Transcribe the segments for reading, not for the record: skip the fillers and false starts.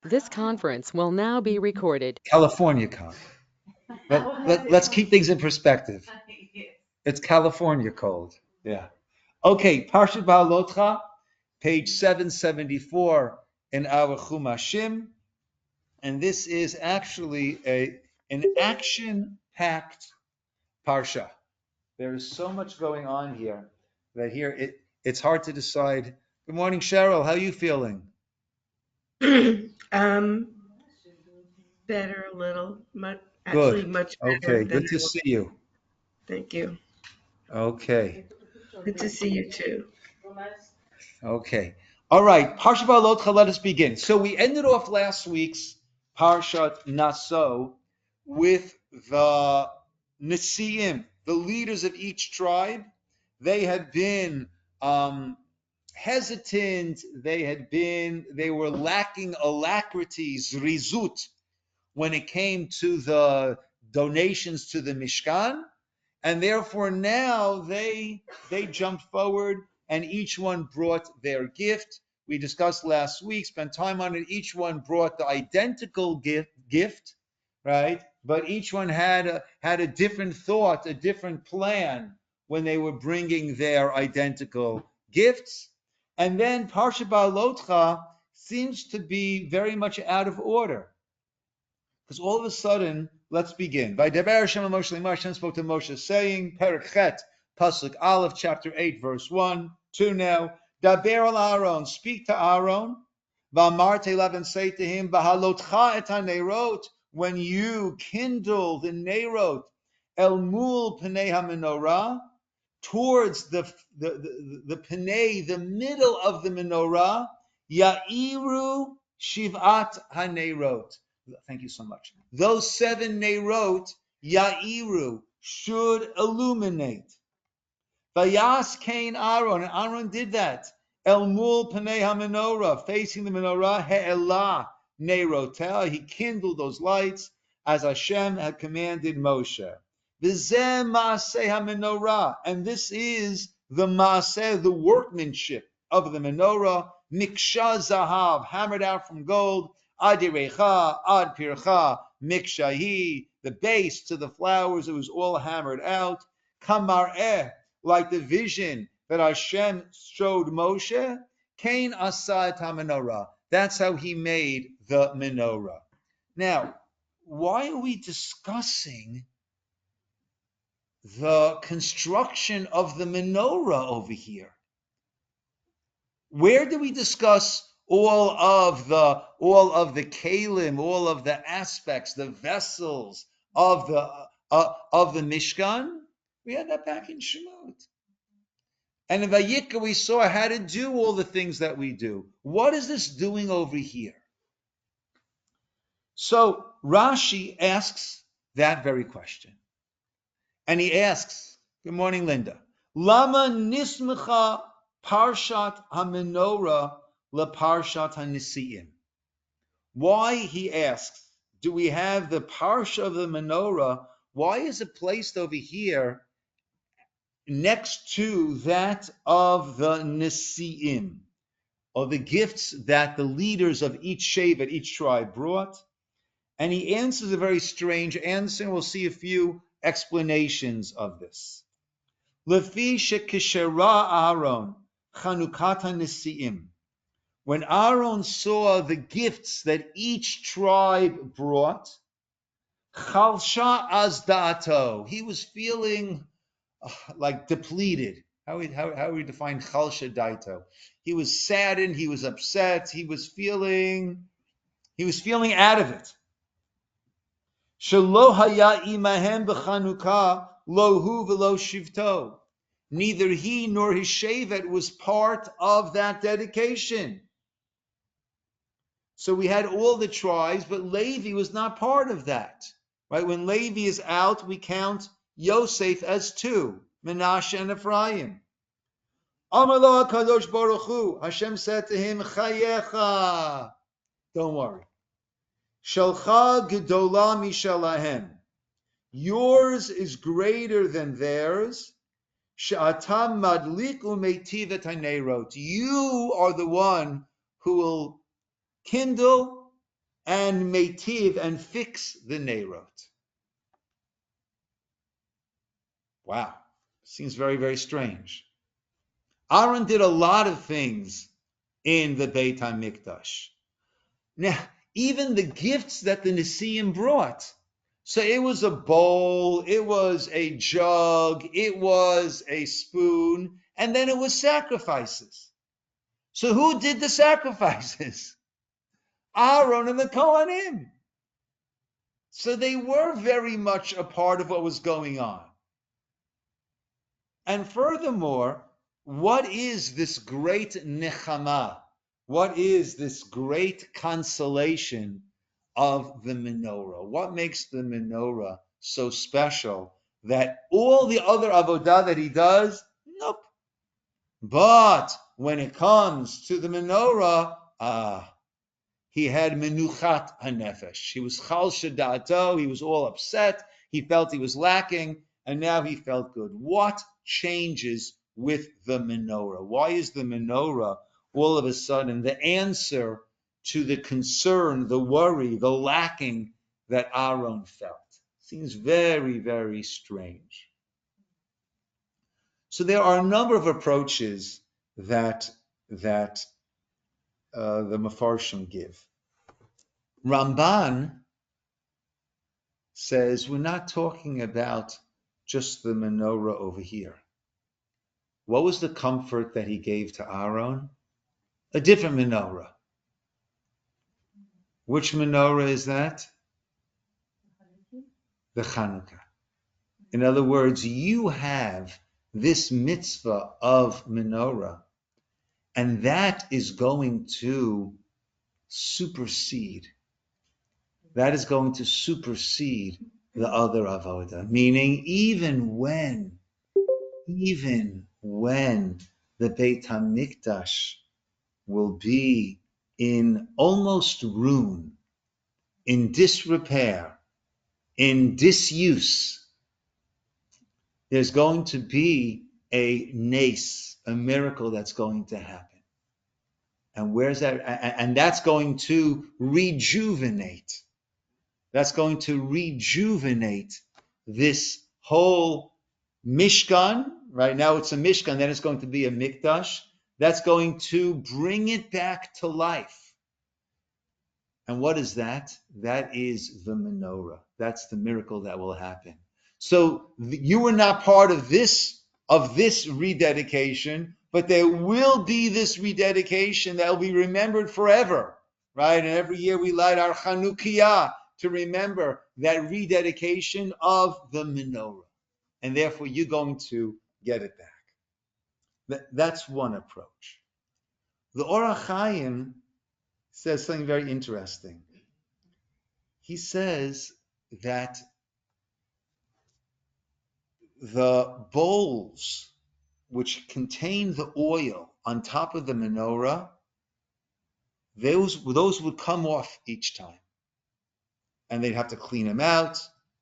This conference will now be recorded. California cold. Let's keep things in perspective. It's California cold. Yeah. Okay, Parsha Bhaalotcha, page 774 in our Chumashim. And this is actually an action-packed Parsha. There is so much going on here that it's hard to decide. Good morning, Cheryl. How are you feeling? Better a little, Good. much better Okay, than good I to was. see you. Thank you. Okay. Good to see you too. Okay. All right. Parsha Bhaalotcha, let us begin. So we ended off last week's Parshat Naso with the Nesiim, the leaders of each tribe. They had been hesitant. They were lacking alacrity, zrizut, when it came to the donations to the Mishkan. And therefore now they jumped forward and each one brought their gift. We discussed last week, spent time on it. Each one brought the identical gift, right? But each one had a different thought, a different plan when they were bringing their identical gifts. And then Parsha Bhaalotcha seems to be very much out of order. Because all of a sudden, let's begin. By Deber Hashem Moshe, Hashem spoke to Moshe, saying, Perek Chet, Pasuk Aleph, chapter 8, verse 1, 2 now. Daber al Aaron, speak to Aaron. V'amar Teilav, and say to him, B'halotcha et hanerot, when you kindle the nerot, el mul pnei ha-menorah, towards the pnei, the middle of the menorah, ya'iru shivat hanerot. Thank you so much. Those 7 nerot, ya'iru, should illuminate. Vayas Cain Aaron, and Aaron did that. El mul pnei ha-menorah, facing the menorah, he'elah nerotel, he kindled those lights as Hashem had commanded Moshe. V'zeh maaseh ha-menorah, and this is the maaseh, the workmanship of the menorah, miksha zahav, hammered out from gold, adirecha, ad pircha, mikshahi, the base to the flowers, it was all hammered out. Kamar'eh, like the vision that Hashem showed Moshe, Cain asa et menorah. That's how he made the menorah. Now, why are we discussing the construction of the menorah over here? Where do we discuss all of the kalim, all of the aspects, the vessels of the Mishkan? We had that back in Shemot. And in Vayikra, we saw how to do all the things that we do. What is this doing over here? So Rashi asks that very question. And he asks, good morning, Linda, Lama nismecha parshat ha-menorah leparshat ha-nisiim? Why, he asks, do we have the parsha of the menorah? Why is it placed over here next to that of the Nesiim, or the gifts that the leaders of each shevet, each tribe brought? And he answers a very strange answer, and we'll see a few explanations of this. Lefi shekishera Aaron chanukat Nesiim. When Aaron saw the gifts that each tribe brought, chalsha azdato, he was feeling like depleted. How we define chalsha daito? He was saddened. He was upset. He was feeling out of it. Shelo haya imahem b'chanukah lohu v'lo shivto. Neither he nor his shevet was part of that dedication. So we had all the tribes, but Levi was not part of that. Right? When Levi is out, we count Yosef as 2, Menashe and Ephraim. Amar lo HaKadosh Baruch Hu, Hashem said to him, Chayecha, don't worry. Shalcha gedola mishalahem. Yours is greater than theirs. She'atam madlik u'meitiv et hanerot. You are the one who will kindle and meitiv, and fix the Nerot. Wow, seems very, very strange. Aaron did a lot of things in the Beit HaMikdash. Now, even the gifts that the Nesiim brought. So it was a bowl, it was a jug, it was a spoon, and then it was sacrifices. So who did the sacrifices? Aaron and the Kohanim. So they were very much a part of what was going on. And furthermore, what is this great nechama? What is this great consolation of the menorah? What makes the menorah so special that all the other avodah that he does, nope. But when it comes to the menorah, he had menuchat hanefesh. He was chal shadato. He was all upset. He felt he was lacking, and now he felt good. What changes with the menorah? Why is the menorah all of a sudden the answer to the concern, the worry, the lacking that Aaron felt? Seems very, very strange. So there are a number of approaches that the Mefarshim give. Ramban says we're not talking about just the menorah over here. What was the comfort that he gave to Aaron? A different menorah. Which menorah is that? The Chanukah. In other words, you have this mitzvah of menorah, and that is going to supersede. That is going to supersede the other avodah. Meaning, even when the Beit HaMikdash will be in almost ruin, in disrepair, in disuse, there's going to be a nace, a miracle that's going to happen. And where's that? And that's going to rejuvenate. That's going to rejuvenate this whole Mishkan. Right now it's a Mishkan, then it's going to be a Mikdash. That's going to bring it back to life. And what is that? That is the menorah. That's the miracle that will happen. So you were not part of this rededication, but there will be this rededication that will be remembered forever, right? And every year we light our Chanukiah to remember that rededication of the menorah. And therefore you're going to get it back. That's one approach. The Orach Chaim says something very interesting. He says that the bowls which contain the oil on top of the menorah, those would come off each time. And they'd have to clean them out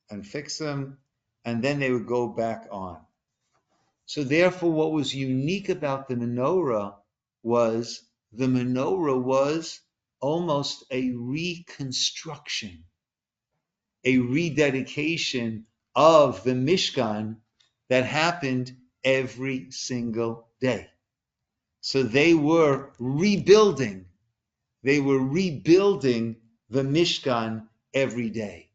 and fix them, and then they would go back on. So therefore, what was unique about the menorah was almost a reconstruction, a rededication of the Mishkan that happened every single day. So they were rebuilding the Mishkan every day.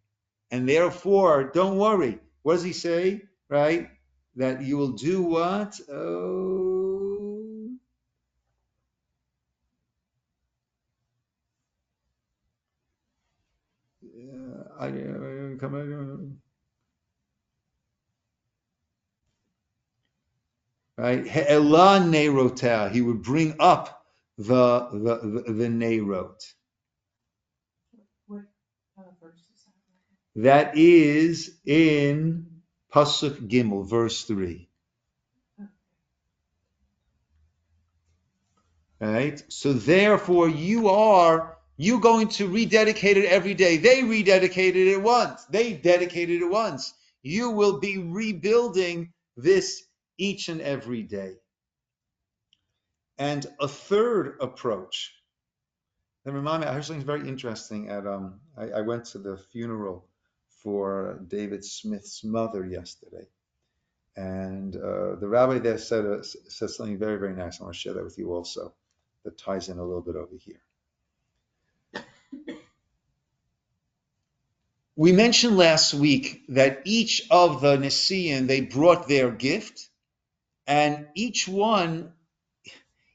And therefore, don't worry. What does he say? Right? That you will do what? Right? He'elah neirotah. He would bring up the neirot. That is in Pasuk Gimel, verse 3. Right? So therefore you're going to rededicate it every day. They rededicated it once. They dedicated it once. You will be rebuilding this each and every day. And a third approach That remind me, I heard something very interesting at I went to the funeral for David Smith's mother yesterday, and the rabbi there said something very, very nice. I want to share that with you also. That ties in a little bit over here. We mentioned last week that each of the Nesian, they brought their gift, and each one,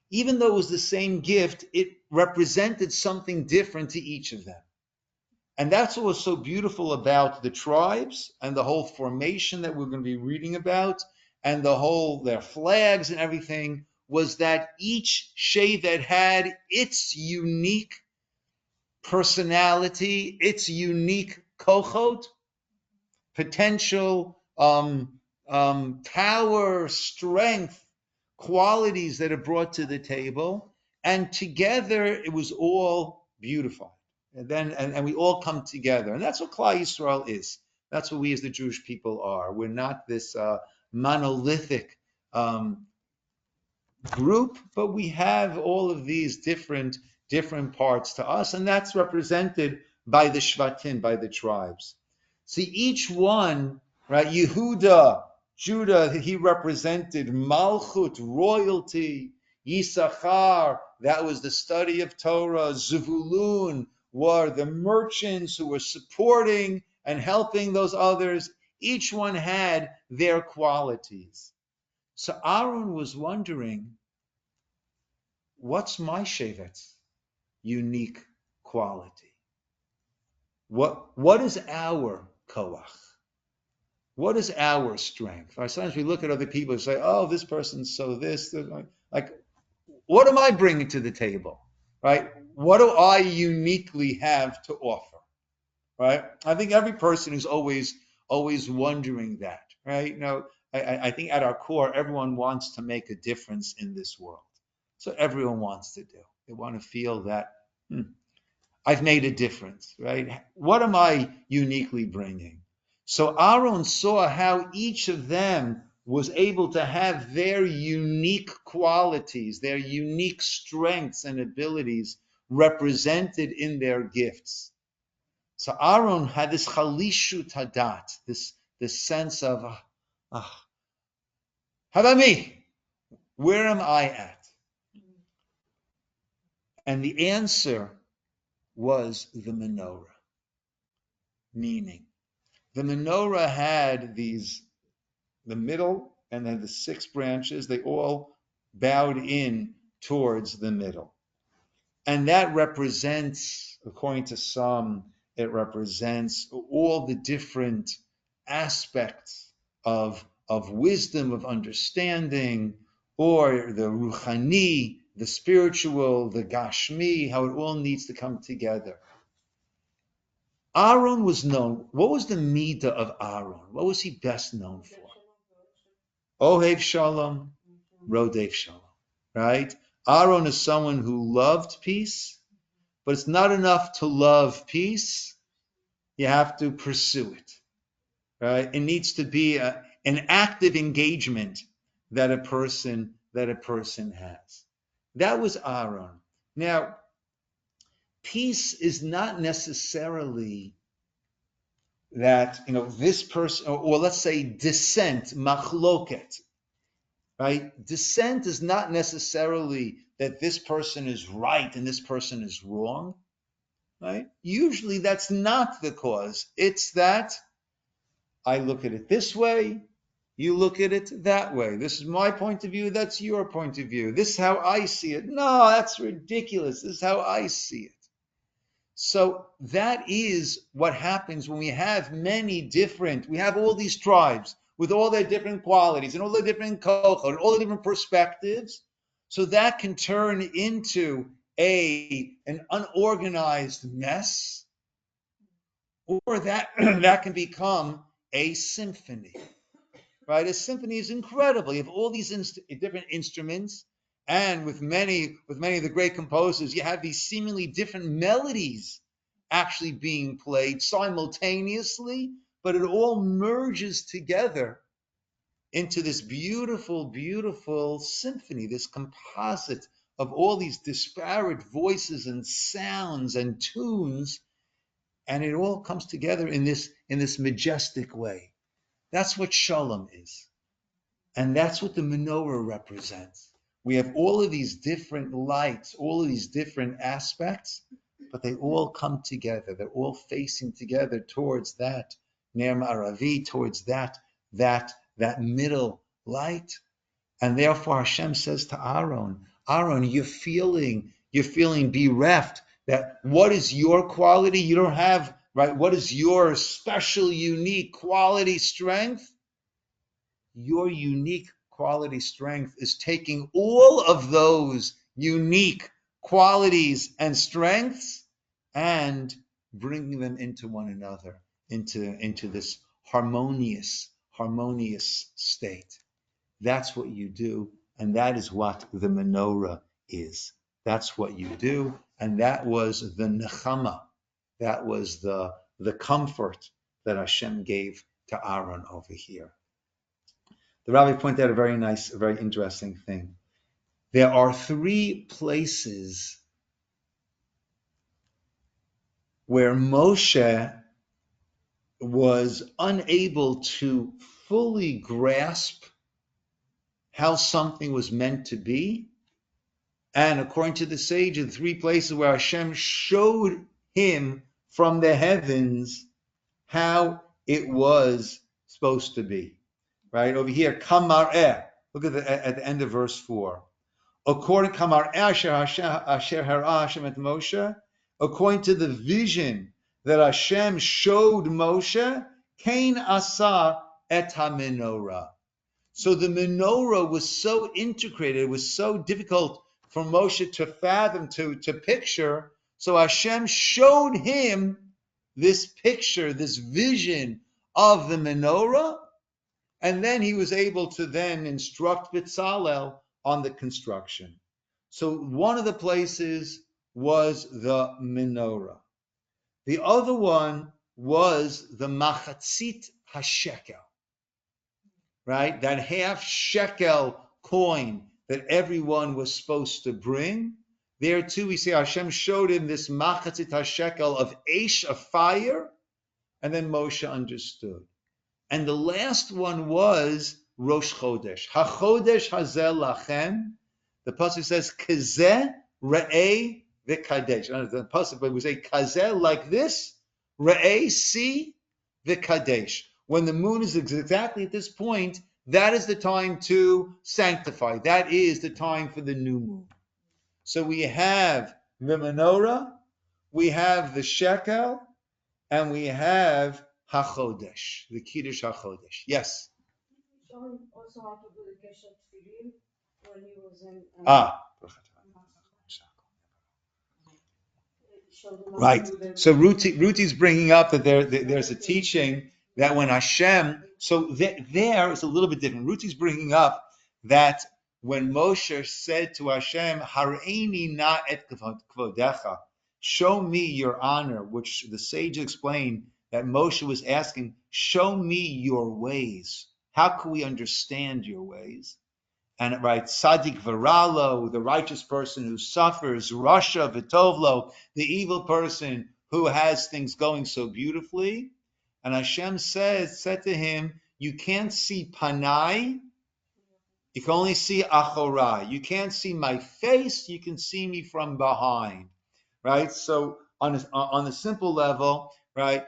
even though it was the same gift, it represented something different to each of them. And that's what was so beautiful about the tribes and the whole formation that we're going to be reading about, and their flags and everything, was that each Shevet had its unique personality, its unique kochot, potential, power, strength, qualities that are brought to the table, and together it was all beautiful. And we all come together, and that's what Klal Yisrael is. That's what we as the Jewish people are. We're not this monolithic group, but we have all of these different parts to us, and that's represented by the Shvatim, by the tribes. See, each one, right? Yehuda, Judah, he represented Malchut, royalty. Yisachar, that was the study of Torah. Zevulun were the merchants who were supporting and helping those others. Each one had their qualities. So Aaron was wondering, what's my Shevet's unique quality? What is our koach? What is our strength? Right? Sometimes we look at other people and say, oh, this person's so this. Like, what am I bringing to the table? Right? What do I uniquely have to offer? Right? I think every person is always wondering that. Right? I think at our core, everyone wants to make a difference in this world. So everyone wants to do. They want to feel that I've made a difference, right? What am I uniquely bringing? So Aaron saw how each of them was able to have their unique qualities, their unique strengths and abilities represented in their gifts. So Aaron had this chalishut hadat, this sense of, how about me? Where am I at? And the answer was the menorah, meaning the menorah had the middle and then the 6 branches, they all bowed in towards the middle. And that represents, according to some, it represents all the different aspects of wisdom, of understanding, or the ruchani, the spiritual, the gashmi, how it all needs to come together. Aaron was known. What was the midah of Aaron? What was he best known for? Ohev Shalom, Rodev Shalom, right? Aaron is someone who loved peace, but it's not enough to love peace. You have to pursue it, right? It needs to be an active engagement that a person has. That was Aaron. Now, peace is not necessarily that, this person, or let's say dissent, machloket, right? Dissent is not necessarily that this person is right and this person is wrong, right? Usually that's not the cause. It's that I look at it this way, you look at it that way. This is my point of view, that's your point of view. This is how I see it. No, that's ridiculous. This is how I see it. So that is what happens when we have we have all these tribes with all their different qualities and all the different kochot and all the different perspectives. So that can turn into an unorganized mess, or that can become a symphony. Right? A symphony is incredible. You have all these different instruments, and with many of the great composers, you have these seemingly different melodies actually being played simultaneously, but it all merges together into this beautiful, beautiful symphony, this composite of all these disparate voices and sounds and tunes, and it all comes together in this majestic way. That's what Shalom is. And that's what the menorah represents. We have all of these different lights, all of these different aspects, but they all come together. They're all facing together towards that Ner Ma'aravi, towards that middle light. And therefore Hashem says to Aaron, you're feeling bereft. That what is your quality? You don't have, right? What is your special, unique quality, strength? Your unique quality, strength is taking all of those unique qualities and strengths and bringing them into one another, into this harmonious state. That's what you do, and that is what the menorah is. That's what you do, and that was the nechama. That was the comfort that Hashem gave to Aaron over here. The Rabbi pointed out a very interesting thing. There are 3 places where Moshe was unable to fully grasp how something was meant to be. And according to the sage, in 3 places where Hashem showed him from the heavens how it was supposed to be. Right over here, Kamar'eh. Look at the end of verse 4. According Kamar'eh asher hara Hashem et Moshe, according to the vision that Hashem showed Moshe, Kain asa et ha-menorah. So the menorah was so integrated, it was so difficult for Moshe to fathom, to picture. So Hashem showed him this picture, this vision of the menorah, and then he was able to then instruct B'Tzalel on the construction. So one of the places was the menorah. The other one was the machatzit hashekel, right? That half shekel coin that everyone was supposed to bring. There too, we see Hashem showed him this machatzit hashekel of eish, of fire, and then Moshe understood. And the last one was Rosh Chodesh. HaChodesh hazel lachem. The pasuk says kazeh re'eh v'kadesh. The pasuk would say kazeh, like this, re'eh, see, v'kadesh. When the moon is exactly at this point, that is the time to sanctify. That is the time for the new moon. So we have the menorah, we have the shekel, and we have HaChodesh, the Kiddush HaChodesh. Yes? Showing also how to do the Keshet Tefillin when he was in... Right. So Ruti's bringing up that there's a teaching that when Hashem... So there is a little bit different. Ruti's bringing up that when Moshe said to Hashem, Hareini na et kvodecha, show me your honor, which the sage explained that Moshe was asking, show me your ways. How can we understand your ways? And right, Sadik Varalo, the righteous person who suffers, Rasha Vitovlo, the evil person who has things going so beautifully. And Hashem said to him, you can't see Panai, you can only see Achorai. You can't see my face, you can see me from behind. Right? So on the simple level, right,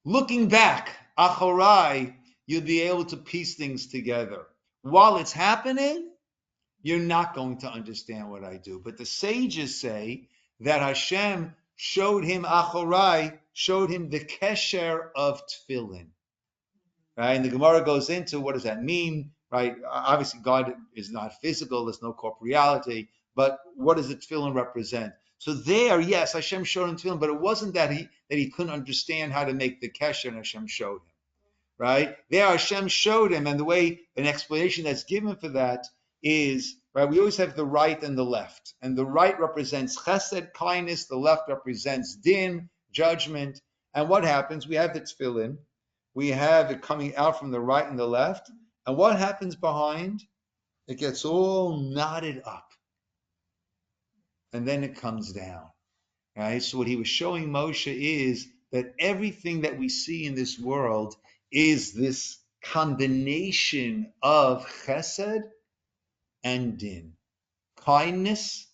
looking back, Achorai, you'll be able to piece things together. While it's happening, you're not going to understand what I do. But the sages say that Hashem showed him Achorai, showed him the kesher of tefillin. Right? And the Gemara goes into what does that mean? Right? Obviously, God is not physical, there's no corporeality, but what does the tefillin represent? So there, yes, Hashem showed him tefillin, but it wasn't that he couldn't understand how to make the kesher, and Hashem showed him. Right? There Hashem showed him, and the way an explanation that's given for that is, right, we always have the right and the left. And the right represents chesed, kindness, the left represents din, judgment. And what happens? We have the tefillin, we have it coming out from the right and the left. And what happens behind? It gets all knotted up. And then it comes down. Right? So what he was showing Moshe is that everything that we see in this world is this combination of chesed and din, kindness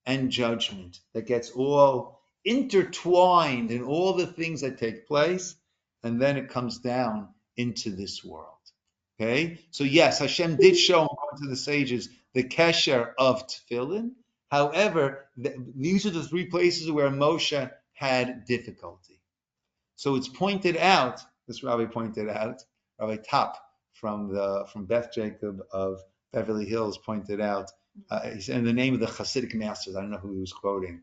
and judgment that gets all intertwined in all the things that take place, and then it comes down into this world. Okay, so yes, Hashem did show, according to the sages, the kesher of tefillin. However, these are the three places where Moshe had difficulty. So it's pointed out, this Rabbi pointed out, Rabbi Top from Beth Jacob of Beverly Hills pointed out, he said in the name of the Hasidic masters, I don't know who he was quoting,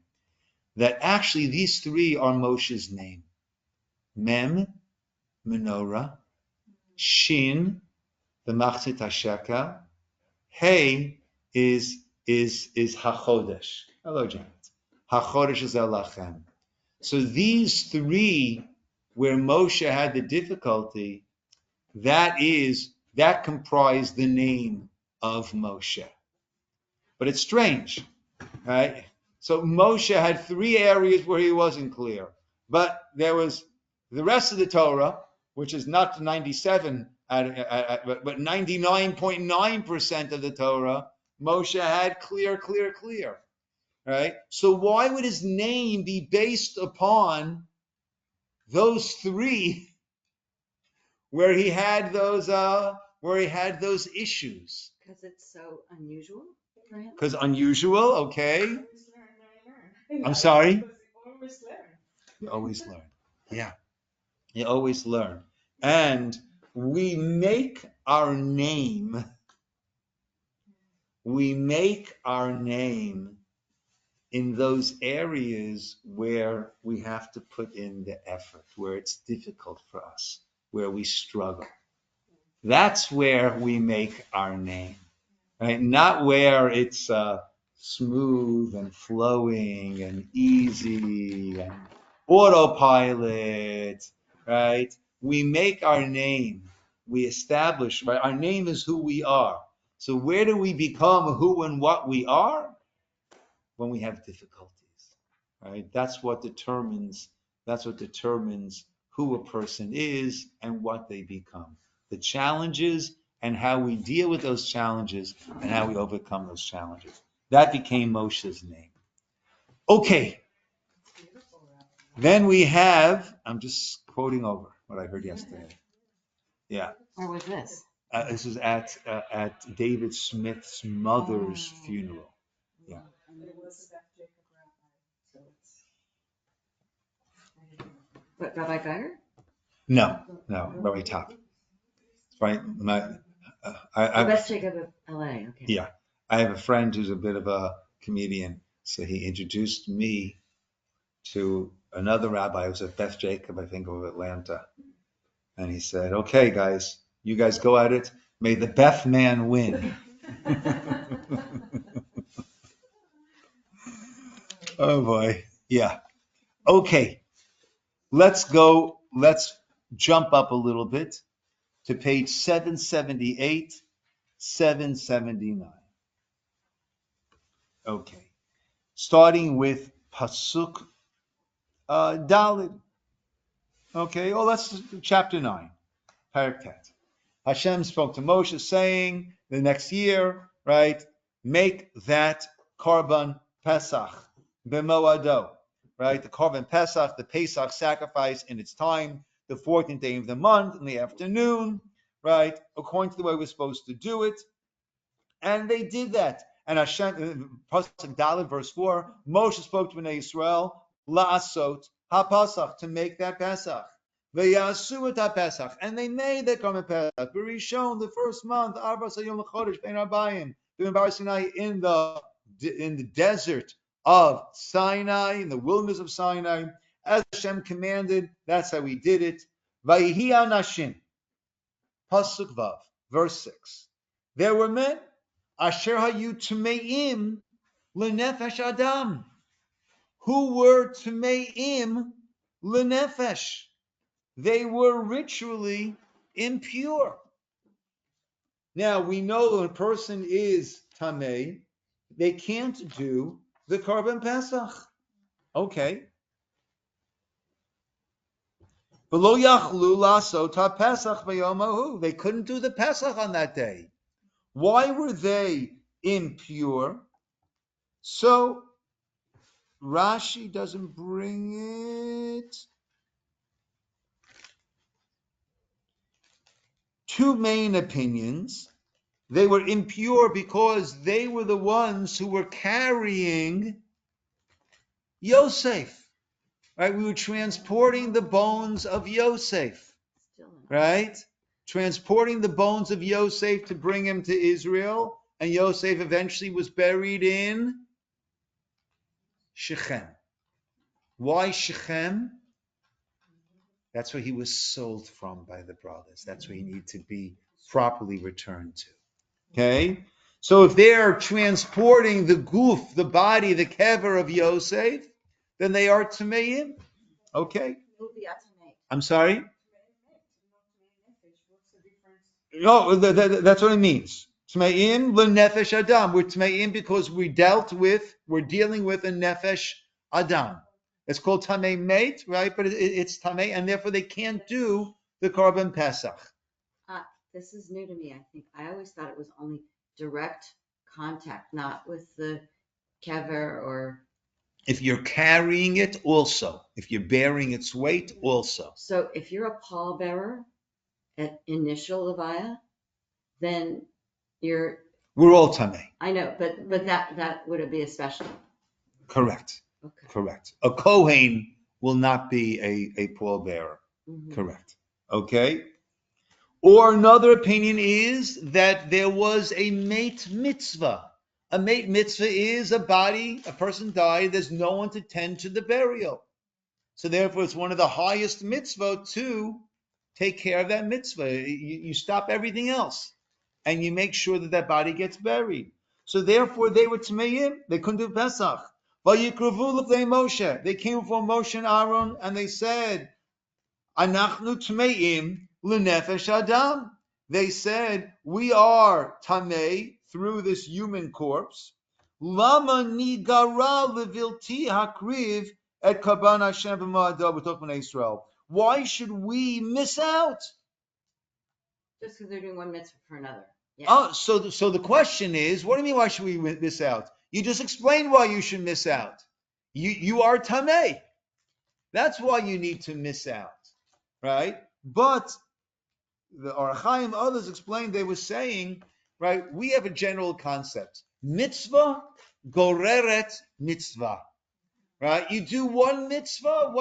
that actually these three are Moshe's name. Mem, Menorah, Shin, the Machzit HaShekel, Hey is HaChodesh. Hello, Janet. HaChodesh is Elachem. So these three, where Moshe had the difficulty, that comprised the name of Moshe. But it's strange, right? So Moshe had three areas where he wasn't clear, but there was the rest of the Torah, which is not 97, but 99.9% of the Torah, Moshe had clear, right? So why would his name be based upon those three where he had those issues? Because it's so unusual for him. Because unusual, okay. Always learn. I'm sorry? Because you always learn. You always learn. Yeah. You always learn. And we make our name in those areas where we have to put in the effort, where it's difficult for us, where we struggle. That's where we make our name, right? Not where it's smooth and flowing and easy and autopilot, right? We make our name. We establish, right? Our name is who we are. So where do we become who and what we are? When we have difficulties, right? That's what determines who a person is and what they become. The challenges and how we deal with those challenges and how we overcome those challenges. That became Moshe's name. Okay. Then we have, I'm just quoting over what I heard yesterday. Yeah. Where was this? This was at David Smith's mother's funeral. Yeah. It was a Beth Jacob rabbi, so it's. What, Rabbi Geiger? No, Rabbi Top. Right. Beth Jacob of LA. Okay. Yeah. I have a friend who's a bit of a comedian, so he introduced me to another rabbi who was at Beth Jacob, I think, of Atlanta. And he said, okay, guys, you guys go at it. May the Beth man win. Oh, boy. Yeah. Okay. Let's jump up a little bit to page 778, 779. Okay. Starting with Pasuk Dalid. Okay, that's chapter 9, Parak Tet. Hashem spoke to Moshe saying, the next year, right, make that Korban Pesach, B'moado, right, the Korban Pesach, the Pesach sacrifice in its time, the 14th day of the month in the afternoon, right, according to the way we're supposed to do it. And they did that. And Hashem, Pasuk Daled, verse 4, Moshe spoke to Bnei Yisrael, La'asot HaPasach, to make that Pesach. Ve'yasu et Pesach, and they made the Korban Pesach. Berishon, the first month, Arba Sayom L'Chodesh Ben Arbayim, in the desert of Sinai, in the wilderness of Sinai, as Hashem commanded. That's how we did it. Vayihi Anashim, Pasuk Vav, verse 6. There were men, Asher hayu tmeim lenefesh adam, who were tmeim lenefesh. They were ritually impure. Now we know when a person is tamei, they can't do the Korban Pesach. Okay. V'lo yachlu la'asot ha'Pesach b'yom hahu. They couldn't do the Pesach on that day. Why were they impure? So Rashi doesn't bring it. Two main opinions. They were impure because they were the ones who were carrying Yosef. Right? We were transporting the bones of Yosef. Right? Transporting the bones of Yosef to bring him to Israel. And Yosef eventually was buried in Shechem. Why Shechem? That's where he was sold from by the brothers. That's where he needed to be properly returned to. Okay? So if they're transporting the goof, the body, the kever of Yosef, then they are Tameim. Okay? I'm sorry? No, that's what it means. Tmeim lenefesh adam. We're tmeim because we're dealing with a nefesh adam. It's called tamei mate, right? But it's tamei, and therefore they can't do the korban pesach. This is new to me. I think I always thought it was only direct contact, not with the kever or. If you're carrying it, also. If you're bearing its weight, also. So if you're a pallbearer at initial levaya, then you're. We're all tamei. I know, but that would be a special. Correct. Okay. Correct. A kohen will not be a pallbearer. Mm-hmm. Correct. Okay. Or another opinion is that there was a mate mitzvah. A mate mitzvah is a person died, there's no one to tend to the burial. So therefore it's one of the highest mitzvah to take care of that mitzvah. You stop everything else and you make sure that body gets buried. So therefore they were tmeim, they couldn't do Pesach. Vayikruvu l'fnei Moshe. They came before Moshe and Aaron and they said, Anachnu tmeim l'nefesh adam. They said, we are tamei through this human corpse. Lama nigara levilti hakriv et karban Hashem b'ma'adav b'toch b'nei Yisrael. Why should we miss out? Just because they're doing one mitzvah for another. Yeah. Oh, so the question is, what do you mean? Why should we miss out? You just explained why you should miss out. You are tamei. That's why you need to miss out, right? But the Arachaim, others explained, they were saying, right, we have a general concept. Mitzvah goreret mitzvah, right? You do one mitzvah,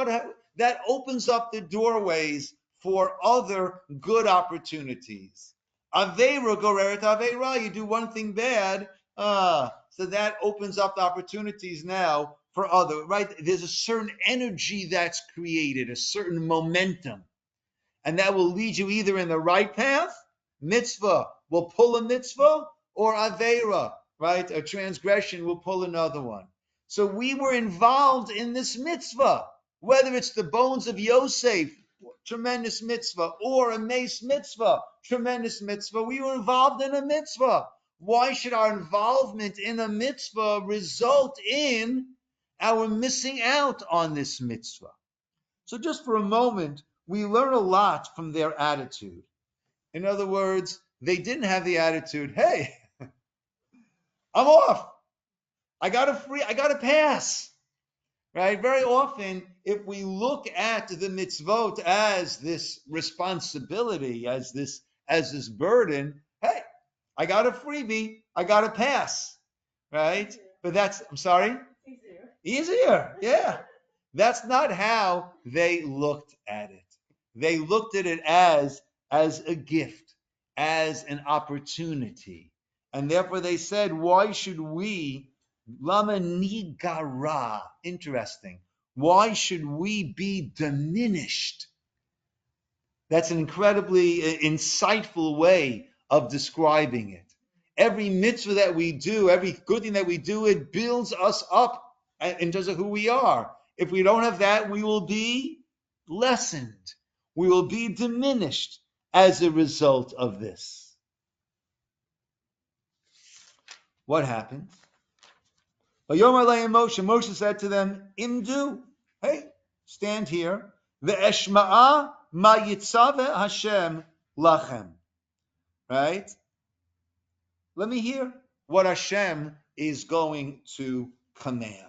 that opens up the doorways for other good opportunities. Aveira goreret aveira, you do one thing bad, so that opens up the opportunities now for other, right? There's a certain energy that's created, a certain momentum. And that will lead you either in the right path, mitzvah will pull a mitzvah, or aveira, right? A transgression will pull another one. So we were involved in this mitzvah, whether it's the bones of Yosef, tremendous mitzvah, or a mace mitzvah, tremendous mitzvah. We were involved in a mitzvah. Why should our involvement in a mitzvah result in our missing out on this mitzvah? So just for a moment, we learn a lot from their attitude. In other words, they didn't have the attitude, hey, I'm off. I got a pass. Right? Very often, if we look at the mitzvot as this responsibility, as this burden, hey, I got a freebie, I got a pass. Right? But I'm sorry? Easier, yeah. That's not how they looked at it. They looked at it as a gift, as an opportunity. And therefore they said, why should we, lama nigara, interesting, why should we be diminished? That's an incredibly insightful way of describing it. Every mitzvah that we do, every good thing that we do, it builds us up in terms of who we are. If we don't have that, we will be lessened. We will be diminished as a result of this. what happened? Moshe said to them, Imdu, hey, stand here. Ve'eshma'a ma yitzave Hashem lachem. Right? Let me hear what Hashem is going to command.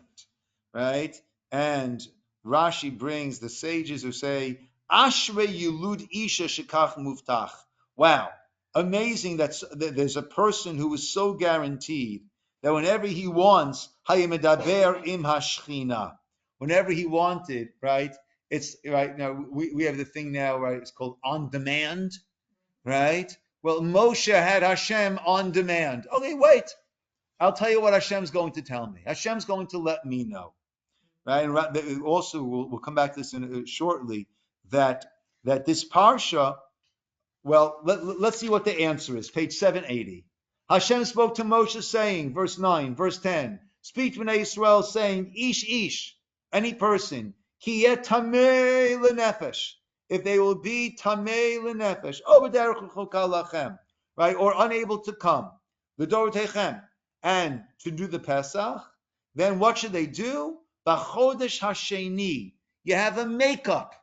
Right? And Rashi brings the sages who say, Ashre yulud isha shekach muftach. Wow. Amazing that there's a person who is so guaranteed that whenever he wants, hayemedaber im hashchina. Whenever he wanted, right? It's right now we have the thing now, right? It's called on demand, right? Well, Moshe had Hashem on demand. Okay, wait. I'll tell you what Hashem's going to tell me. Hashem's going to let me know, right? And also, we'll come back to this shortly. That this parsha. Well, let's see what the answer is. Page 780. Hashem spoke to Moshe saying, verse 9, verse 10, speak to Yisroel saying, ish, any person, ki yet tamei lenefesh, if they will be tamei lenefesh, right, or unable to come, v'dorotechem, and to do the Pesach, then what should they do? B'chodesh hasheni, you have a makeup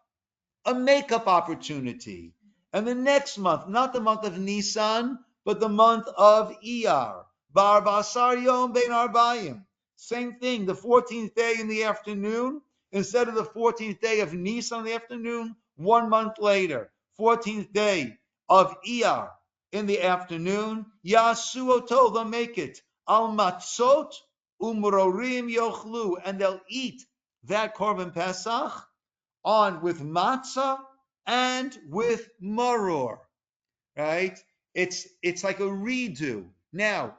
opportunity. And the next month, not the month of Nisan, but the month of Iyar. Bar Basar Yom Ben Arbayim. Same thing, the 14th day in the afternoon, instead of the 14th day of Nisan in the afternoon, 1 month later, 14th day of Iyar in the afternoon, Yasu Oto, they'll make it. Al Matzot Umrorim Yochlu, and they'll eat that Korban Pesach on with matzah and with maror, right? It's like a redo. Now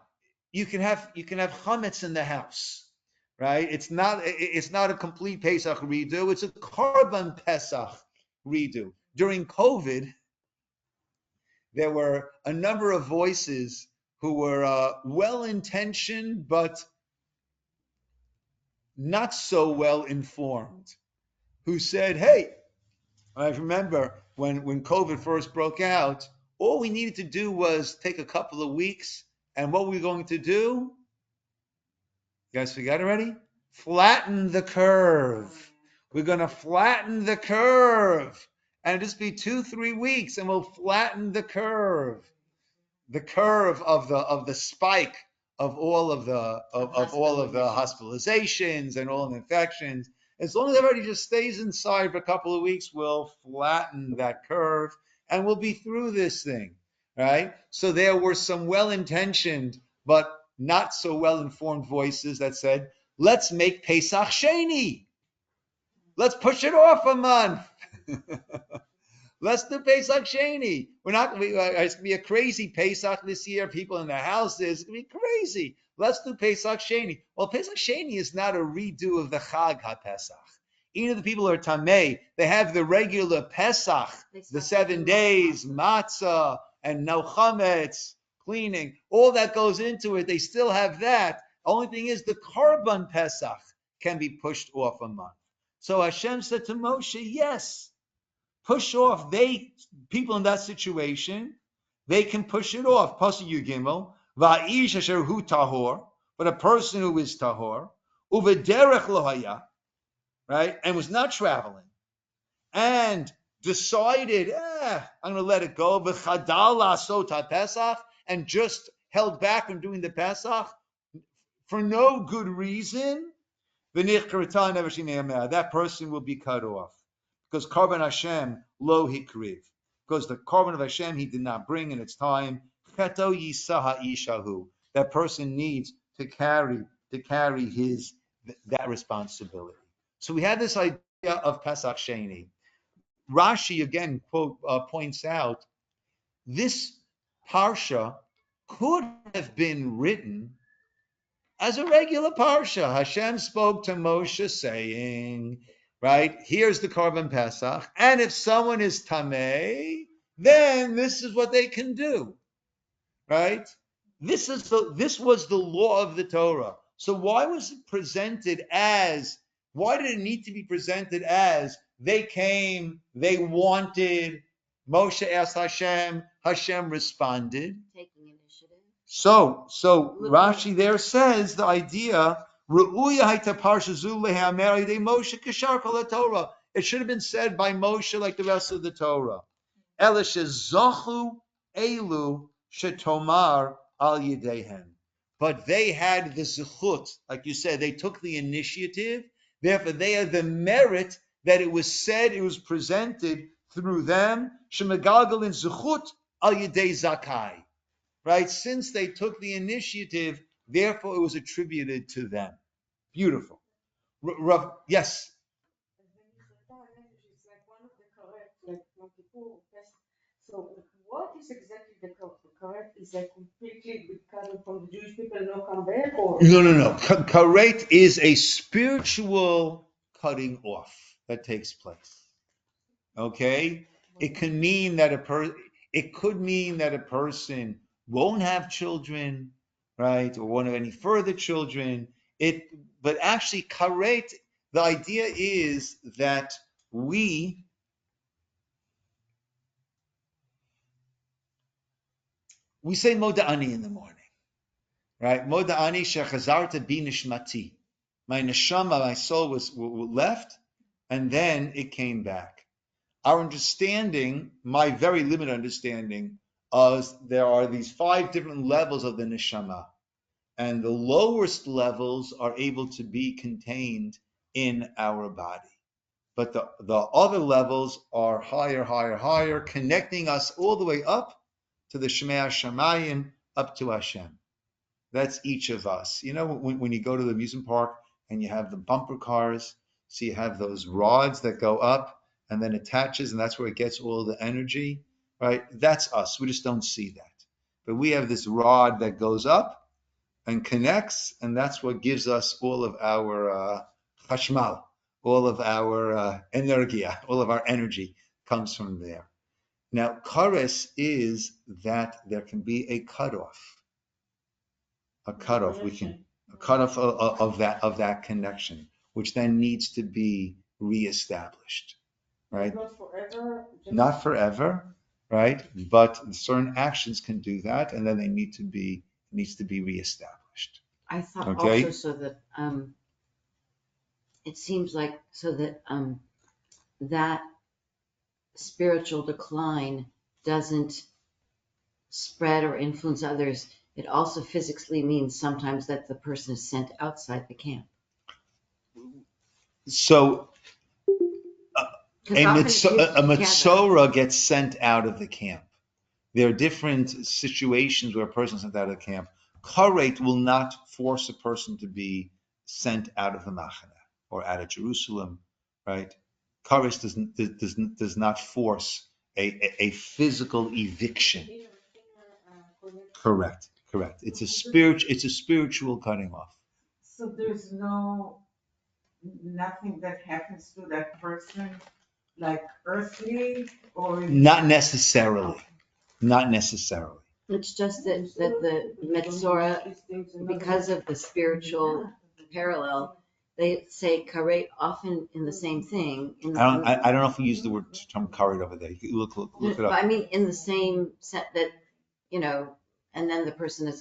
you can have chametz in the house, right? It's not a complete Pesach redo. It's a korban Pesach redo. During COVID, there were a number of voices who were well-intentioned but not so well informed, who said, hey, I remember when COVID first broke out, all we needed to do was take a couple of weeks, and what were we going to do? You guys forgot already? Flatten the curve. We're going to flatten the curve. And just be 2-3 weeks, and we'll flatten the curve. The curve of the spike of all of the hospitalizations and all the infections. As long as everybody just stays inside for a couple of weeks, we'll flatten that curve and we'll be through this thing, right? So there were some well-intentioned but not so well-informed voices that said, let's make Pesach Sheni. Let's push it off a month. Let's do Pesach Sheni. It's going to be a crazy Pesach this year. People in their houses, it's going to be crazy. Let's do Pesach Sheni. Well, Pesach Sheni is not a redo of the Chag HaPesach. Even the people who are Tamei, they have the regular Pesach, the 7 days, matzah, and no chametz, cleaning. All that goes into it. They still have that. Only thing is the Korban Pesach can be pushed off a month. So Hashem said to Moshe, yes, push off. People in that situation, they can push it off. Pasuk Yud Va'ish asher hu tahor, but a person who is tahor, uvederech lohaya, right, and was not traveling, and decided, I'm going to let it go, v'chadal la'asot Pesach, and just held back from doing the Pesach for no good reason, that person will be cut off. Because Korban Hashem lo hikriv, because the Korban of Hashem he did not bring in its time. Cheto yisaha ishahu, that person needs to carry that responsibility. So we have this idea of Pesach Sheni. Rashi again points out this parsha could have been written as a regular parsha. Hashem spoke to Moshe saying, right, here's the Korban Pesach, and if someone is Tamei, then this is what they can do, right? This was the law of the Torah. So why did it need to be presented as they came, they wanted, Moshe asked Hashem, Hashem responded. Taking initiative. So Rashi there says the idea, Ru'uya hayta parsha zu lehamer al yedei Moshe kishar kol haTorah. It should have been said by Moshe like the rest of the Torah. Ela shezochu elu shetomar al yedeihem. But they had the zechut, like you said, they took the initiative. Therefore, they had the merit that it was said, it was presented through them. Shemegalgal in zechut al yedei zakai. Right? Since they took the initiative, therefore it was attributed to them. Beautiful. Yes. It's like one of the correct, like Yom Kippur, so what is exactly the correct? Is like completely coming from the Jewish people, no come back, or No. Karet is a spiritual cutting off that takes place. Okay? It can mean that it could mean that a person won't have children, right? Or won't have any further children. But actually, karet, the idea is that we say Moda'ani in the morning, right? Moda'ani shechazarta bi nishmati. My neshama, my soul was left, and then it came back. Our understanding, my very limited understanding, is there are these 5 different levels of the neshama, and the lowest levels are able to be contained in our body. But the other levels are higher, connecting us all the way up to the Shemei Hashamayim, up to Hashem. That's each of us. You know, when you go to the amusement park and you have the bumper cars, so you have those rods that go up and then attaches, and that's where it gets all the energy, right? That's us. We just don't see that. But we have this rod that goes up and connects, and that's what gives us all of our chashmal, all of our energia, all of our energy comes from there. Now, kares is that there can be a cutoff. A cutoff of that connection, which then needs to be reestablished, right? not forever. Not forever, right? But certain actions can do that, and then they needs to be reestablished. I thought Okay. also so that it seems like so that that spiritual decline doesn't spread or influence others. It also physically means sometimes that the person is sent outside the camp. So a 'Cause often it's used together. Metzora gets sent out of the camp. There are different situations where a person is sent out of the camp. Karet will not force a person to be sent out of the Machane or out of Jerusalem, right? Karet does not force a physical eviction. Correct. It's a spiritual cutting off. So there's nothing that happens to that person, like earthly, or Not necessarily. It's just that the Metzora, because of the spiritual parallel, they say karet often in the same thing. I don't know if we use the word term karet over there. You look it up. I mean, in the same set that, and then the person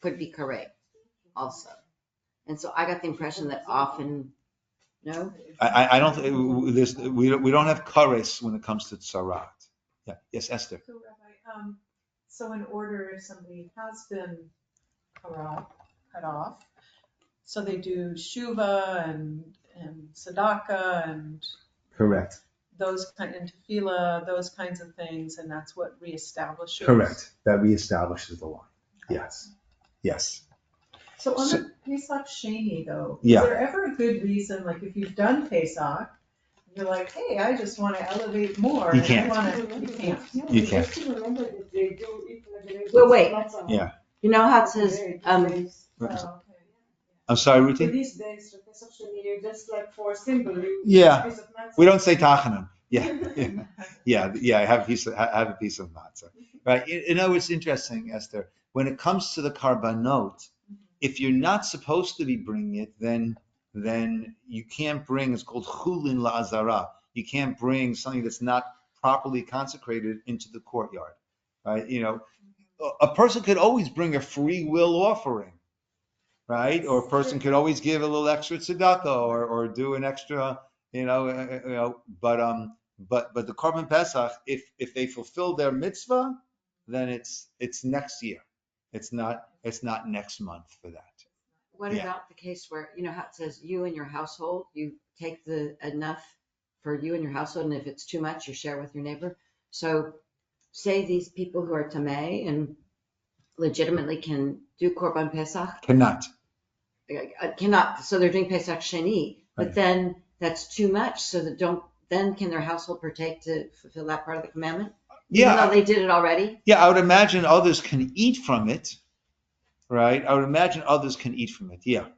could be karet also. And so I got the impression that often, no? I don't. We don't have kares when it comes to tzarat. Yeah. Yes, Esther. So, Rabbi, so in order if somebody has been cut off, so they do shuva and tzedakah and Correct. those kind and tefillah, those kinds of things, and that's what reestablishes. Correct. That reestablishes the line. Yes. So on the Pesach Sheni though, Yeah. is there ever a good reason, like if you've done Pesach, you're like, hey, I just want to elevate more. You can't. You can't. You can't. Just to remember that they do it Well, wait. Yeah. You know how it says, Oh, okay. I'm sorry, For Ruthie? these days, for Pesach Sheni, just like for symbol. Yeah. piece of matzah. We don't say tachanan. Yeah. I have a piece of matzah. Right. You know, it's interesting, Esther. When it comes to the karbanot, if you're not supposed to be bringing it, then you can't bring. It's called chulin la'azara. You can't bring something that's not properly consecrated into the courtyard. Right. a person could always bring a free will offering, right? Or a person could always give a little extra tzedakah or do an extra, but the Korban Pesach, if they fulfill their mitzvah, then it's next year. It's not next month for that. What about the case where, how it says you and your household, you take the enough for you and your household, and if it's too much, you share with your neighbor. So say these people who are tamei and legitimately can do Korban Pesach. Cannot. So they're doing Pesach Sheni, but Right. then that's too much. So then can their household partake to fulfill that part of the commandment? Even though they did it already? Yeah, I would imagine others can eat from it, right? I would imagine others can eat from it. Yeah.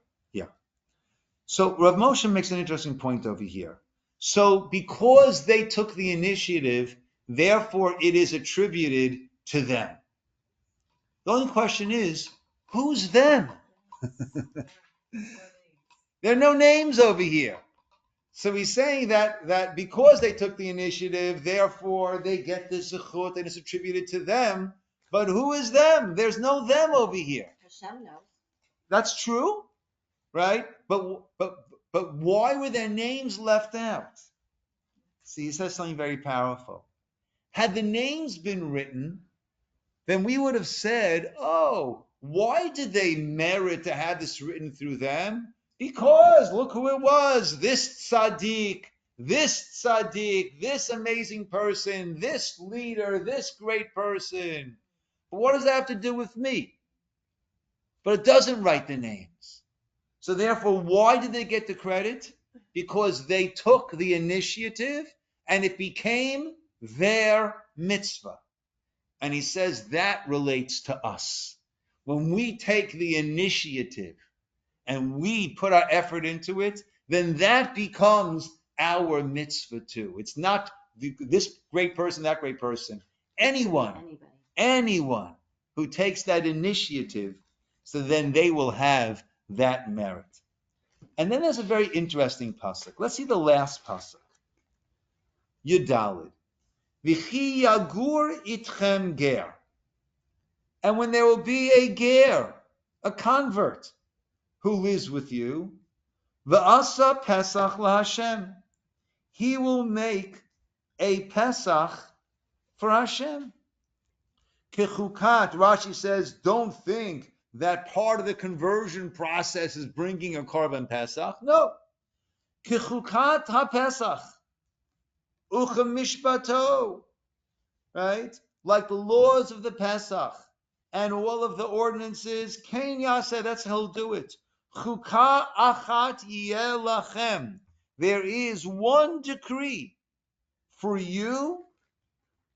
So Rav Moshe makes an interesting point over here. So because they took the initiative, therefore it is attributed to them. The only question is, who's them? There are no names over here. So he's saying that because they took the initiative, therefore they get this zechut and it's attributed to them. But who is them? There's no them over here. Hashem knows. That's true, right? But why were their names left out? See, he says something very powerful. Had the names been written, then we would have said, oh, why did they merit to have this written through them? Because look who it was, this tzaddik, this amazing person, this leader, this great person. But what does that have to do with me? But it doesn't write the names. So therefore, why did they get the credit? Because they took the initiative and it became their mitzvah. And he says that relates to us. When we take the initiative and we put our effort into it, then that becomes our mitzvah too. It's not this great person, that great person. Anyone who takes that initiative, so then they will have that merit. And then there's a very interesting pasuk. Let's see the last pasuk. Yudalid. V'chi yagur itchem ger. And when there will be a ger, a convert, who lives with you, v'asa Pesach laHashem. He will make a Pesach for Hashem. Kechukat, Rashi says, don't think that part of the conversion process is bringing a Korban Pesach. No. Kechukat ha-Pesach. Uchemishpato. Right? Like the laws of the Pesach and all of the ordinances, Kain Yaseh, that's how he'll do it. Chukah achat yeh lachem. There is one decree for you,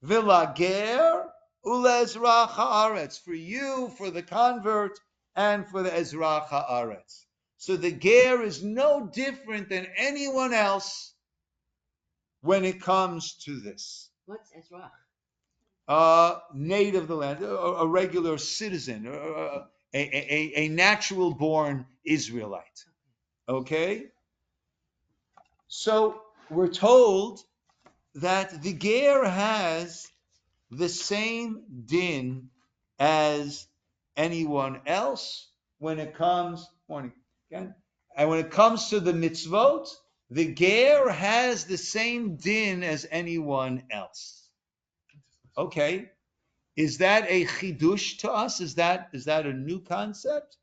vilager ulezrach haaretz, for you, for the convert, and for the ezrach haaretz. So the ger is no different than anyone else when it comes to this. What's ezrach? Native of the land, a regular citizen, a natural born Israelite. Okay? So we're told that the ger has the same din as anyone else when it comes, and when it comes to the mitzvot, the ger has the same din as anyone else. Okay, is that a chidush to us? Is that a new concept?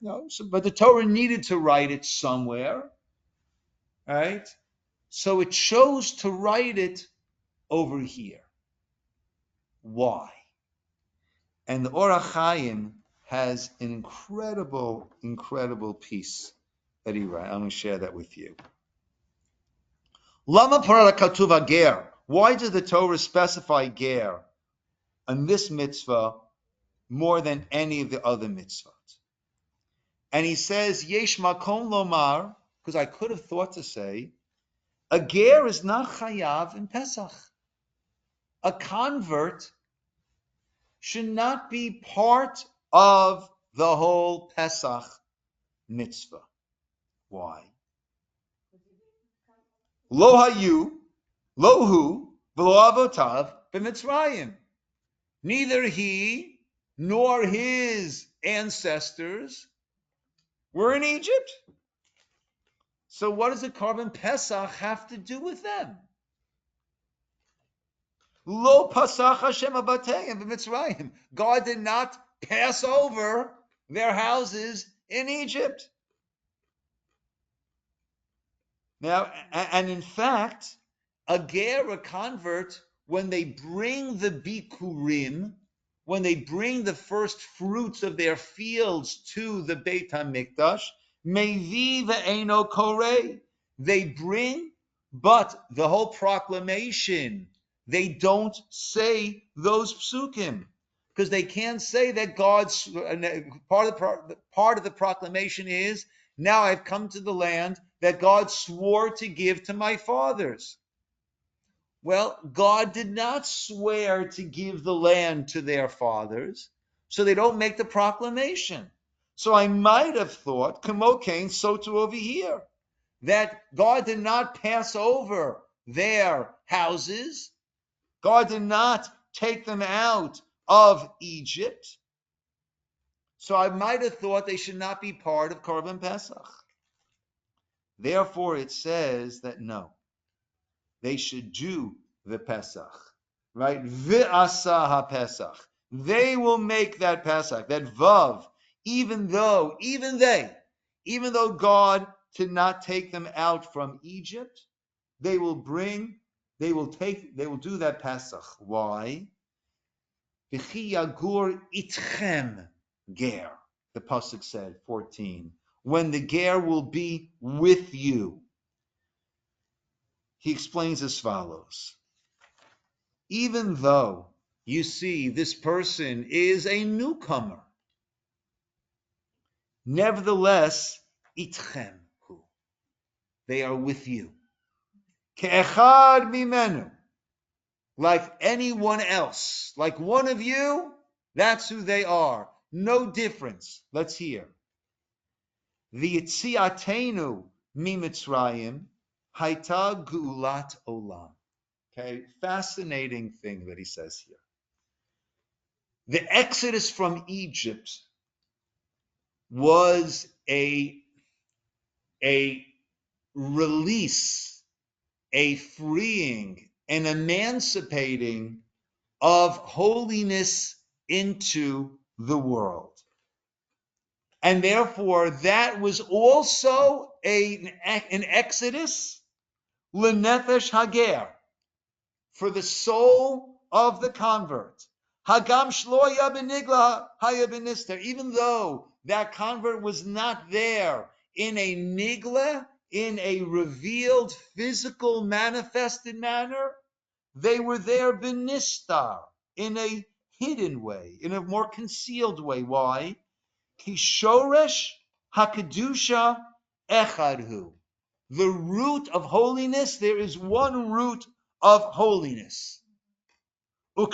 No. So, but the Torah needed to write it somewhere, right? So it chose to write it over here. Why? And the Or HaChaim has an incredible piece that he wrote. I'm going to share that with you. Lama parala katuva ger. Why does the Torah specify ger on this mitzvah more than any of the other mitzvot? And he says, yesh makom lomar, because I could have thought to say, a ger is not chayav in Pesach. A convert should not be part of the whole Pesach mitzvah. Why? Lo hayu, lo hu, v'lo avotav b'mitzrayim. Neither he nor his ancestors were in Egypt. So what does the Korban Pesach have to do with them? Lo pasach Hashem abateim b'Mitzrayim. God did not pass over their houses in Egypt. Now, and in fact, a ger, a convert, when they bring the bikurim, when they bring the first fruits of their fields to the Beit HaMikdash, mevi ve'eno koreh, they bring, but the whole proclamation, they don't say those psukim, because they can't say that God's, part of the proclamation is, now I've come to the land that God swore to give to my fathers. Well, God did not swear to give the land to their fathers, so they don't make the proclamation. So I might have thought, Kamokain, so too over here, that God did not pass over their houses. God did not take them out of Egypt. So I might have thought they should not be part of Korban Pesach. Therefore, it says that no, they should do the Pesach, right? V'asa ha-Pesach. They will make that Pesach, that Vav, even though God did not take them out from Egypt, they will do that Pesach. Why? V'chi yagur itchem ger, the pasuk said, 14. When the ger will be with you. He explains as follows. Even though you see this person is a newcomer, nevertheless, itchem hu, they are with you. Ke'echad mimenu, like anyone else, like one of you, that's who they are. No difference. Let's hear. V'yitziatenu mimitzrayim haita gulat olam. Okay, fascinating thing that he says here. The exodus from Egypt was a release, a freeing, an emancipating of holiness into the world. And therefore, that was also an exodus, l'nefesh hager, for the soul of the convert. Hagam shloya benigla haya benister. Even though that convert was not there in a nigla, in a revealed, physical, manifested manner, they were there benistar, in a hidden way, in a more concealed way. Why? Ki shoresh hakadusha echadhu. The root of holiness, there is one root of holiness. And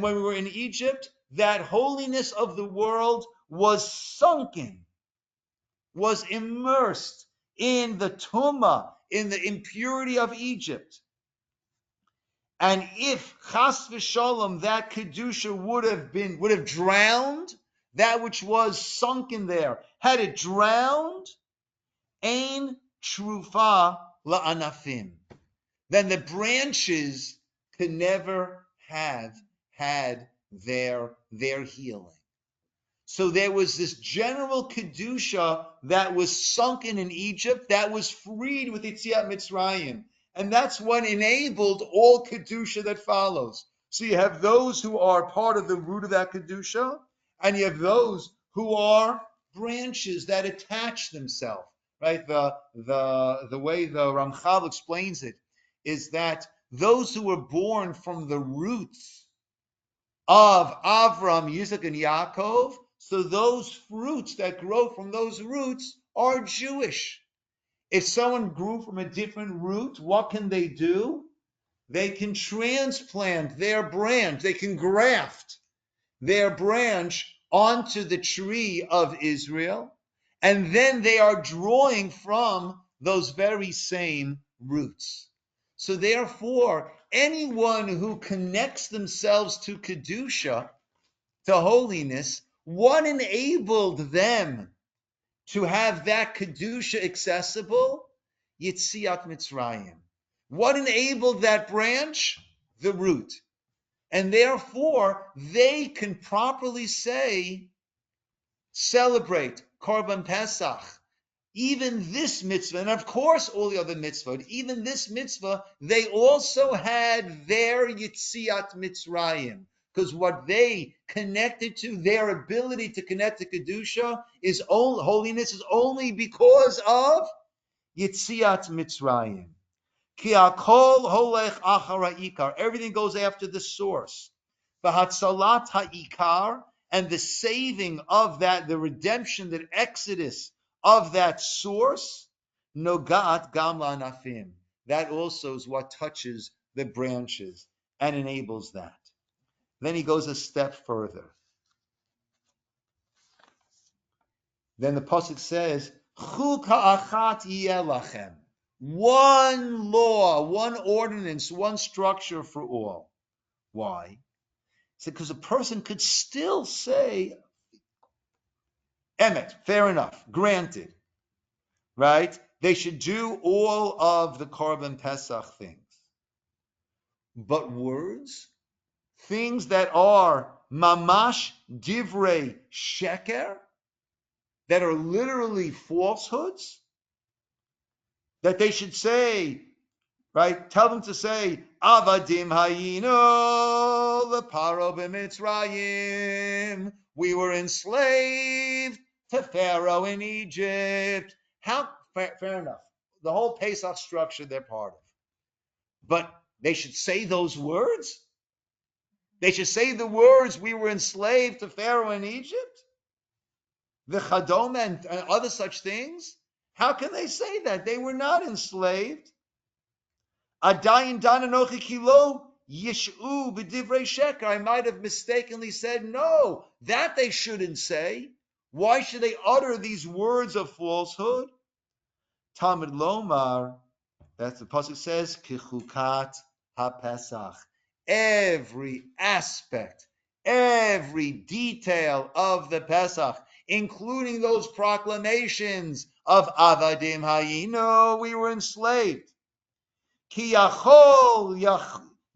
when we were in Egypt, that holiness of the world was sunken, was immersed in the tumah, in the impurity of Egypt. And if chas v'shalom, that kedusha would have drowned that which was sunken there, had it drowned, ein trufa la'anafim, then the branches could never have had their healing. So there was this general kedusha that was sunken in Egypt, that was freed with Yetziat Mitzrayim. And that's what enabled all kedusha that follows. So you have those who are part of the root of that kedusha, and you have those who are branches that attach themselves. Right? The way the Ramchal explains it is that those who were born from the roots of Avram, Yitzchak, and Yaakov, so those fruits that grow from those roots are Jewish. If someone grew from a different root, what can they do? They can transplant their branch, they can graft their branch onto the tree of Israel, and then they are drawing from those very same roots. So therefore, anyone who connects themselves to Kedusha, to holiness, what enabled them to have that Kedusha accessible? Yitziat Mitzrayim. What enabled that branch? The root. And therefore, they can properly say, celebrate Korban Pesach. Even this mitzvah, and of course all the other mitzvah, even this mitzvah, they also had their Yitziat Mitzrayim. Because what they connected to, their ability to connect to Kedusha, is only, holiness is only because of Yitziat Mitzrayim. Ki hakol holech achar ha'ikar. Everything goes after the source. V'hatzalat ha'ikar, and the saving of that, the redemption, the exodus of that source, nogat gam la'anafim. That also is what touches the branches and enables that. Then he goes a step further. Then the pasuk says, "Chu ka'achat yeh lachem." One law, one ordinance, one structure for all. Why? It's because a person could still say, emet, fair enough, granted, right? They should do all of the Korban Pesach things. But words, things that are mamash divrei sheker, that are literally falsehoods, that they should say, right? Tell them to say, Avadim hayino leparo b'Mitzrayim. We were enslaved to Pharaoh in Egypt. How, fair enough. The whole Pesach structure they're part of. But they should say those words? They should say the words, we were enslaved to Pharaoh in Egypt? The Chadom and other such things? How can they say that? They were not enslaved. Adayin dananochi kilo yishu b'divrei sheker. I might have mistakenly said no. That they shouldn't say. Why should they utter these words of falsehood? Talmud Lomar, that's the pasuk says, kichukat haPesach. Every aspect, every detail of the Pesach, including those proclamations of Avadim hayino, we were enslaved. Ki yachol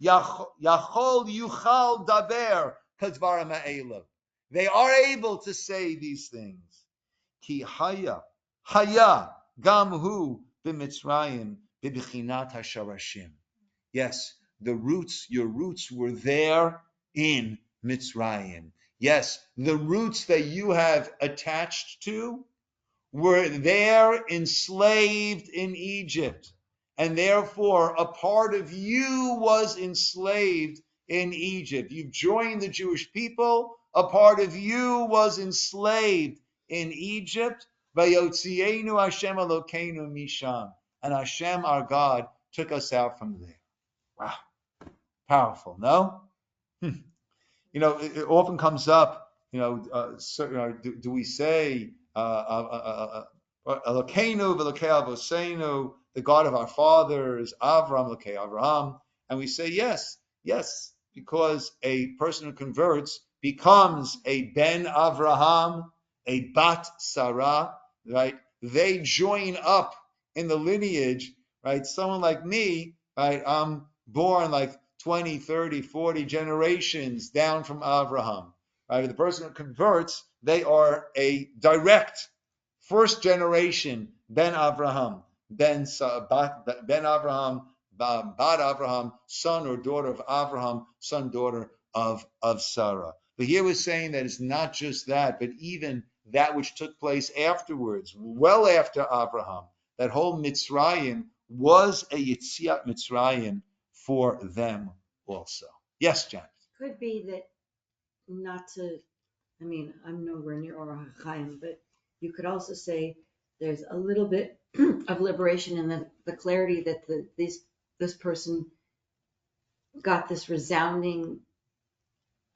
yuchal daber kadvar ma'elav. They are able to say these things. Ki haya gamhu b'Mitzrayim b'bichinat hasharashim. Yes, the roots, your roots were there in Mitzrayim. Yes, the roots that you have attached to were there enslaved in Egypt. And therefore, a part of you was enslaved in Egypt. You've joined the Jewish people. A part of you was enslaved in Egypt. Vayotzienu Hashem Elokeinu misham. And Hashem, our God, took us out from there. Wow. Powerful, no? You know, it often comes up, do we say, Elokeinu v'Elokei Avoseinu, the God of our fathers, Avram, Elokei Avraham, and we say yes, because a person who converts becomes a Ben Avraham, a Bat Sarah, right? They join up in the lineage, right? Someone like me, right? I'm born like 20, 30, 40 generations down from Avraham, right? The person who converts, they are a direct first generation Ben Avraham. Ben Avraham, Bat Avraham, son or daughter of Avraham, son, daughter of Sarah. But here we're saying that it's not just that, but even that which took place afterwards, well after Avraham, that whole Mitzrayim was a Yitziat Mitzrayim for them also. Yes, Jan? Could be that I'm nowhere near Orach HaChaim, but you could also say there's a little bit of liberation in the clarity that this person got this resounding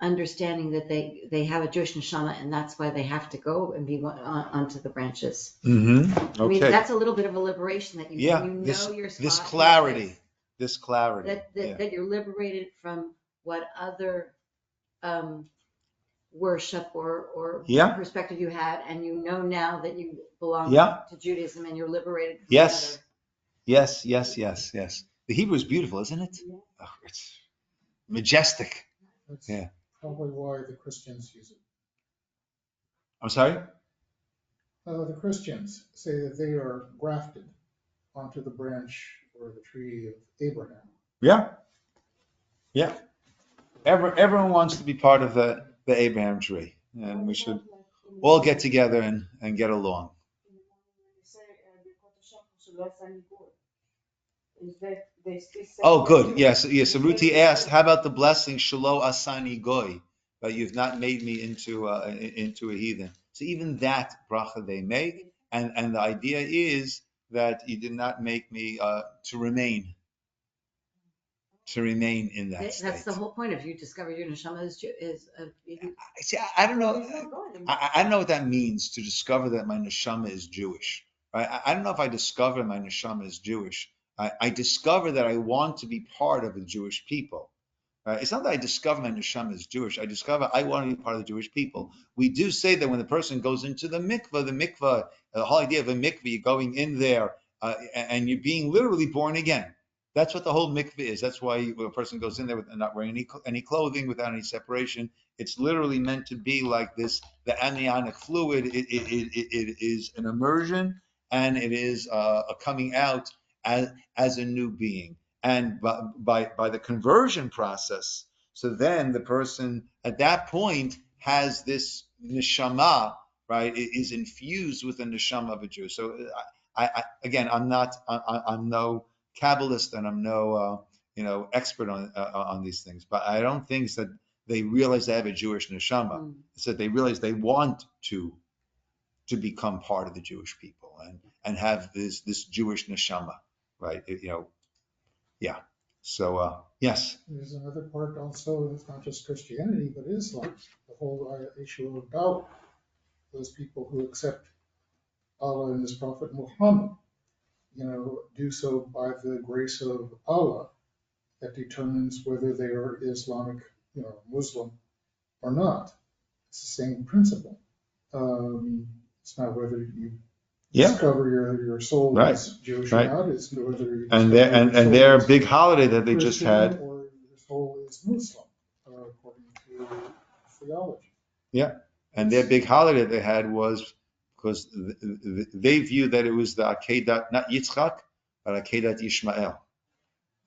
understanding that they have a Jewish neshama, and that's why they have to go and be onto the branches. Mm-hmm. Okay. I mean, that's a little bit of a liberation that you know your spot. This clarity. this clarity. That you're liberated from what other worship or perspective you had, and you know now that you belong to Judaism, and you're liberated from Yes. Yes. The Hebrew is beautiful, isn't it? Oh, it's majestic. That's probably why the Christians use it. I'm sorry? The Christians say that they are grafted onto the branch or the tree of Abraham. Yeah. Everyone wants to be part of the Abraham tree, and we should all get together and get along. Oh, good. Yes. So Ruti asked, how about the blessing Shelo Asani Goy, but you've not made me into a heathen. So even that bracha they make, and the idea is that you did not make me to remain in that state. That's the whole point. If you discover your neshama See, I don't know. I don't know what that means, to discover that my neshama is Jewish. Right? I don't know if I discover my neshama is Jewish. I discover that I want to be part of the Jewish people. Right? It's not that I discover my neshama is Jewish. I discover I want to be part of the Jewish people. We do say that when the person goes into the mikveh, the whole idea of a mikveh, you're going in there and you're being literally born again. That's what the whole mikveh is. That's why when a person goes in there with not wearing any clothing, without any separation, it's literally meant to be like this. The amniotic fluid, it is an immersion, and it is a coming out as a new being. And by the conversion process, so then the person at that point has this neshama, right? It is infused with the neshama of a Jew. So again, I'm no Kabbalist, and I'm no expert on these things, but I don't think that they realize they have a Jewish neshama. It's that they realize they want to become part of the Jewish people and have this Jewish neshama, right? So yes. There's another part also. It's not just Christianity, but Islam. The whole issue about those people who accept Allah and His Prophet Muhammad, do so by the grace of Allah that determines whether they are Islamic, Muslim or not. It's the same principle. It's not whether you discover your soul is Jewish or not. It's whether you and their big holiday that they just had, or your soul is Muslim, according to theology. Yeah, and their big holiday they had was because they viewed that it was the Akedat, not Yitzchak, but Akedat Yishmael,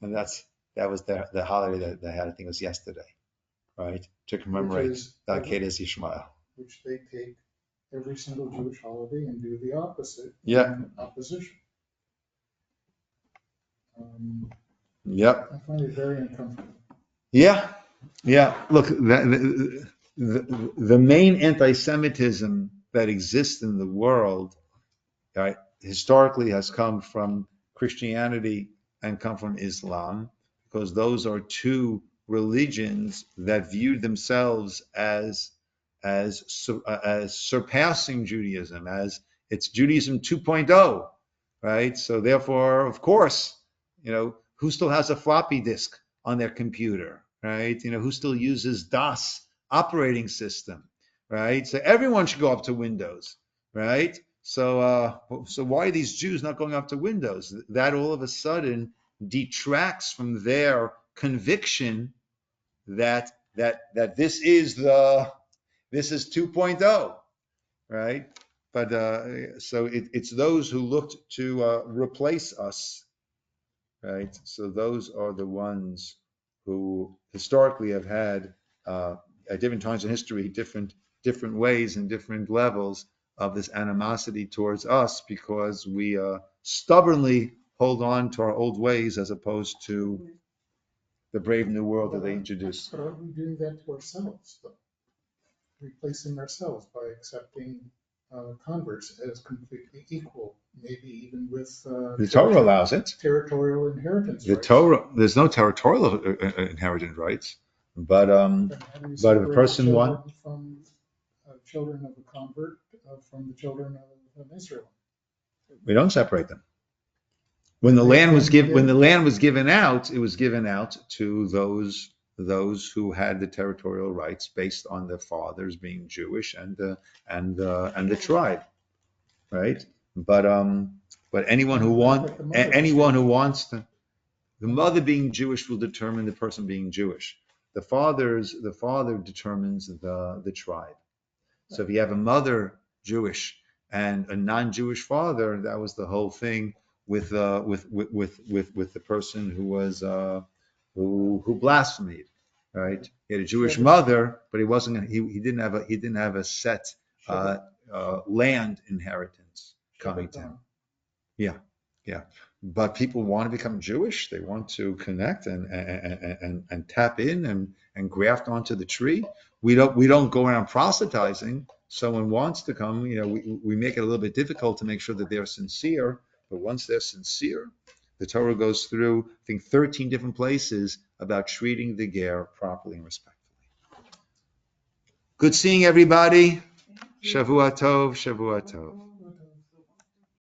and that was the holiday that they had. I think it was yesterday, right, to commemorate the Akedat Yishmael. Which they take every single Jewish holiday and do the opposite. Opposition. Yep. I find it very uncomfortable. Yeah. Look, the main anti-Semitism that exists in the world, right, historically has come from Christianity and come from Islam, because those are two religions that viewed themselves as surpassing Judaism, as it's Judaism 2.0, right? So therefore, of course, who still has a floppy disk on their computer, right? Who still uses DOS operating system, right? So everyone should go up to Windows, right? So why are these Jews not going up to Windows? That all of a sudden detracts from their conviction that this is 2.0, right? But so it's those who looked to replace us, right? So those are the ones who historically have had at different times in history different ways and different levels of this animosity towards us, because we stubbornly hold on to our old ways as opposed to the brave new world that they introduced. But aren't we doing that to ourselves, though? Replacing ourselves by accepting converts as completely equal, maybe even with the Torah allows it. Territorial inheritance rights. Torah, there's no territorial inheritance rights, but if a person wants from children of a convert from the children of Israel. We don't separate them. When the land was given out, it was given out to those who had the territorial rights based on their fathers being Jewish and the tribe, right? But anyone who wants to, the mother being Jewish will determine the person being Jewish. The father determines the tribe. So if you have a mother Jewish and a non-Jewish father, that was the whole thing with the person who was who blasphemed, right? He had a Jewish mother, but he didn't have a set land inheritance coming to him. Yeah. But people want to become Jewish. They want to connect and tap in and graft onto the tree. We don't go around proselytizing. Someone wants to come, we make it a little bit difficult to make sure that they're sincere. But once they're sincere, the Torah goes through, I think, 13 different places about treating the ger properly and respectfully. Good seeing everybody. Shavua tov, Shavua tov.